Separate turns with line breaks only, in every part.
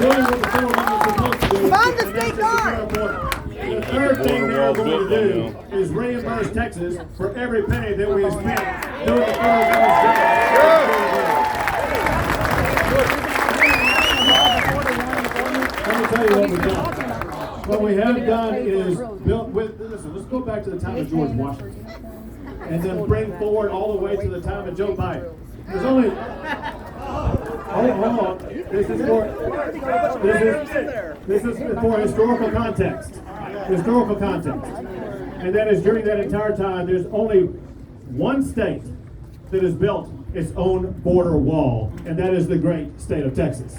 doing what the federal government's supposed to do.
Find the state guard.
The third thing they're going to do is reimburse Texas for every penny that we have spent doing the federal government's job. Let me tell you what we've done. What we have done is built with, listen, let's go back to the time of George Washington and then bring forward all the way to the time of Joe Biden. There's only, hold on, this is for historical context. Historical context. And that is during that entire time, there's only one state that has built its own border wall, and that is the great state of Texas.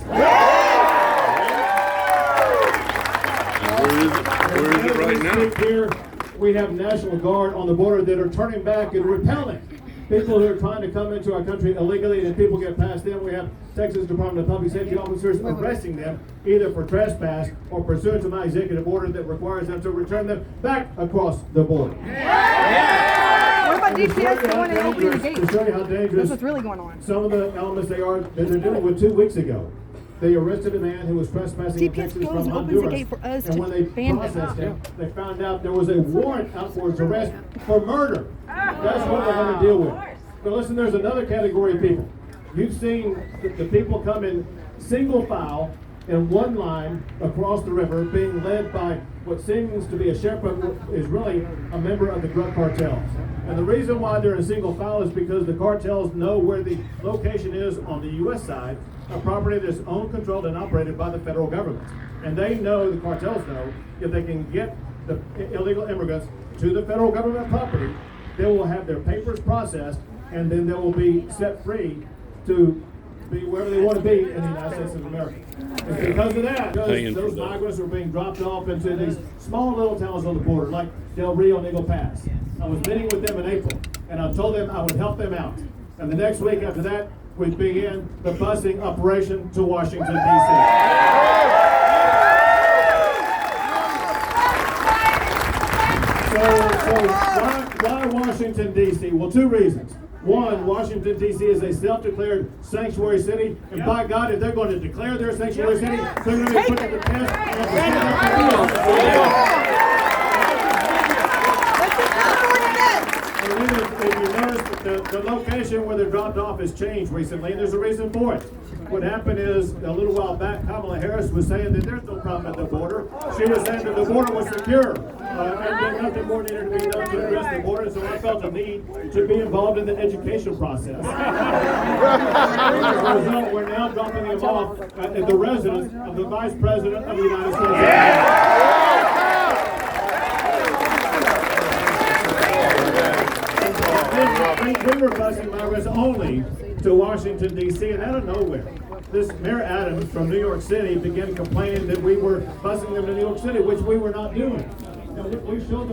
Where is it right now?
Here, we have National Guard on the border that are turning back and repelling people who are trying to come into our country illegally, and people get past them. We have Texas Department of Public Safety officers arresting them either for trespass or pursuant to my executive order that requires them to return them back across the border.
What about DPS going and opening the gates?
To show you how dangerous
That's what's really going on.
some of the elements that they're dealing with 2 weeks ago. They arrested a man who was trespassing in Texas from Honduras, and when they processed him, they found out there was a warrant out for his arrest for murder. That's what we're going to deal with. But listen, there's another category of people. You've seen the people come in single file in one line across the river, being led by what seems to be a shepherd, who is really a member of the drug cartels. And the reason why they're in single file is because the cartels know where the location is on the U.S. side, a property that's owned, controlled, and operated by the federal government. And they know, the cartels know, if they can get the illegal immigrants to the federal government property, they will have their papers processed, and then they will be set free to be wherever they want to be in the United States of America. It's because of that, because those migrants are being dropped off into these small little towns on the border, like Del Rio and Eagle Pass. I was meeting with them in April, and I told them I would help them out. And the next week after that, we begin the busing operation to Washington, D.C. So why Washington, D.C.? Well, 2 reasons. One, Washington, D.C. is a self-declared sanctuary city, and by God, if they're going to declare their sanctuary city, they're going to be put to the test. If you notice, the location where they're dropped off has changed recently, and there's a reason for it. What happened is, a little while back, Kamala Harris was saying that there's no problem at the border. She was saying that the border was secure, and nothing more needed to be done to address the border, so I felt a need to be involved in the education process. As a result, we're now dropping them off at the residence of the Vice President of the United States. We were busing migrants only to Washington, D.C., and out of nowhere, this Mayor Adams from New York City began complaining that we were busing them to New York City, which we were not doing. And we showed them